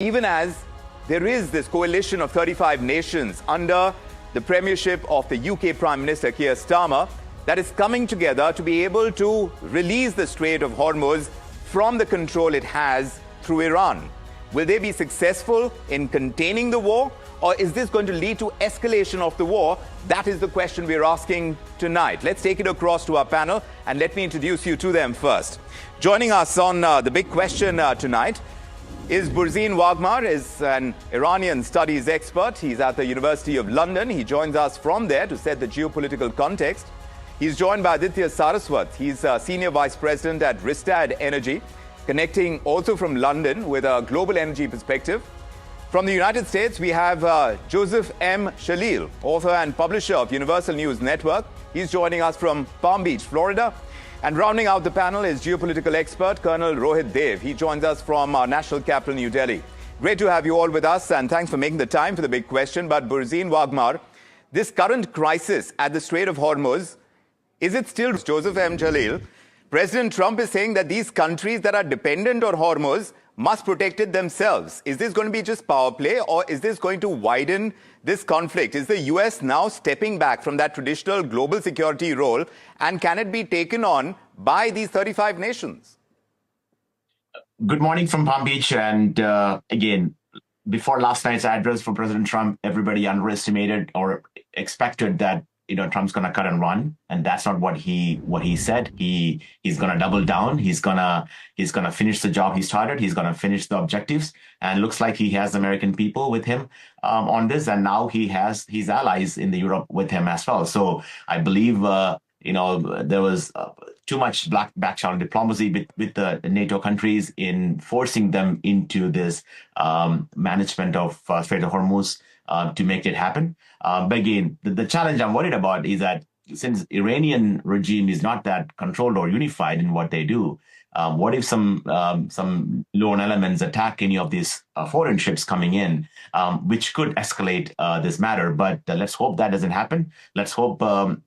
even as there is this coalition of 35 nations under the premiership of the UK Prime Minister Keir Starmer that is coming together to be able to release the Strait of Hormuz from the control it has through Iran. Will they be successful in containing the war, or is this going to lead to escalation of the war? That is the question we're asking tonight. Let's take it across to our panel, and let me introduce you to them first. Joining us on the big question tonight is Burzine Wagmar, is an Iranian studies expert. He's at the University of London. He joins us from there to set the geopolitical context. He's joined by Aditya Saraswat. He's Senior Vice President at Rystad Energy, connecting also from London with a global energy perspective. From the United States, we have Joseph M. Shalil, author and publisher of Universal News Network. He's joining us from Palm Beach, Florida. And rounding out the panel is geopolitical expert Colonel Rohit Dev. He joins us from our national capital, New Delhi. Great to have you all with us, and thanks for making the time for the big question. But Burzine Wagmar, this current crisis at the Strait of Hormuz, is it still Joseph M. Jalil? President Trump is saying that these countries that are dependent on Hormuz must protect it themselves. Is this going to be just power play, or is this going to widen this conflict? Is the US now stepping back from that traditional global security role, and can it be taken on by these 35 nations? Good morning from Palm Beach. And again, before last night's address for President Trump, everybody underestimated or expected that Trump's going to cut and run, and that's not what he said. He's going to double down. He's going to finish the job he started. He's going to finish the objectives, and looks like he has the American people with him on this, and now he has his allies in the Europe with him as well. So I believe there was too much back channel diplomacy with the NATO countries in forcing them into this management of Strait of Hormuz to make it happen. But again, the challenge I'm worried about is that since Iranian regime is not that controlled or unified in what they do, what if some lone elements attack any of these foreign ships coming in, which could escalate this matter? But let's hope that doesn't happen. Let's hope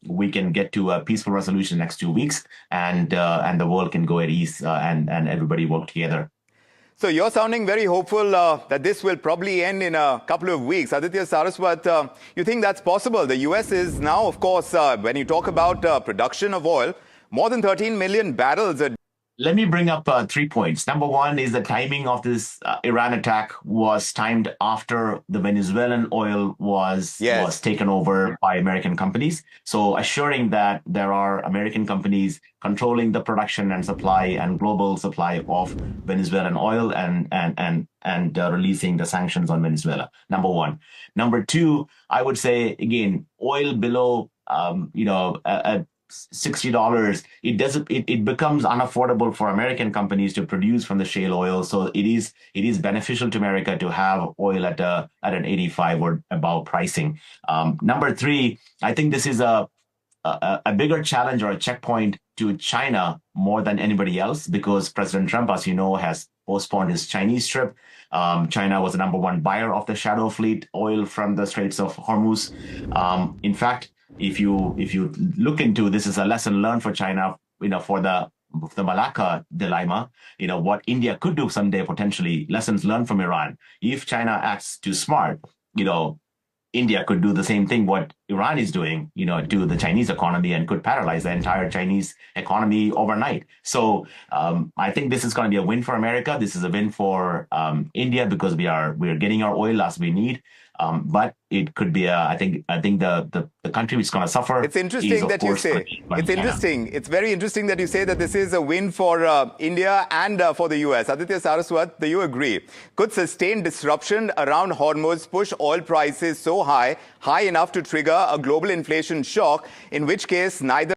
we can get to a peaceful resolution next 2 weeks, and the world can go at ease and everybody work together. So you're sounding very hopeful that this will probably end in a couple of weeks. Aditya Saraswat, you think that's possible? The US is now, of course, when you talk about production of oil, more than 13 million barrels a day. Let me bring up 3 points. Number one is the timing of this Iran attack was timed after the Venezuelan oil was taken over by American companies. So assuring that there are American companies controlling the production and supply and global supply of Venezuelan oil and releasing the sanctions on Venezuela. Number one. Number two, I would say, again, oil below, $60, it becomes unaffordable for American companies to produce from the shale oil. So it is beneficial to America to have oil at an 85 or above pricing. Number three, I think this is a bigger challenge or a checkpoint to China more than anybody else, because President Trump, as you know, has postponed his Chinese trip. China was the number one buyer of the shadow fleet oil from the Straits of Hormuz. In fact, if you look into this, is a lesson learned for China, for the Malacca dilemma, what India could do someday potentially. Lessons learned from Iran. If China acts too smart, India could do the same thing what Iran is doing, to the Chinese economy, and could paralyze the entire Chinese economy overnight. So I think this is going to be a win for America. This is a win for India, because we are getting our oil as we need. But it could be I think the country which is going to suffer. It's interesting that you say. It's interesting. It's very interesting that you say that this is a win for India and for the US. Aditya Saraswat, do you agree? Could sustained disruption around Hormuz push oil prices so high enough to trigger a global inflation shock, in which case neither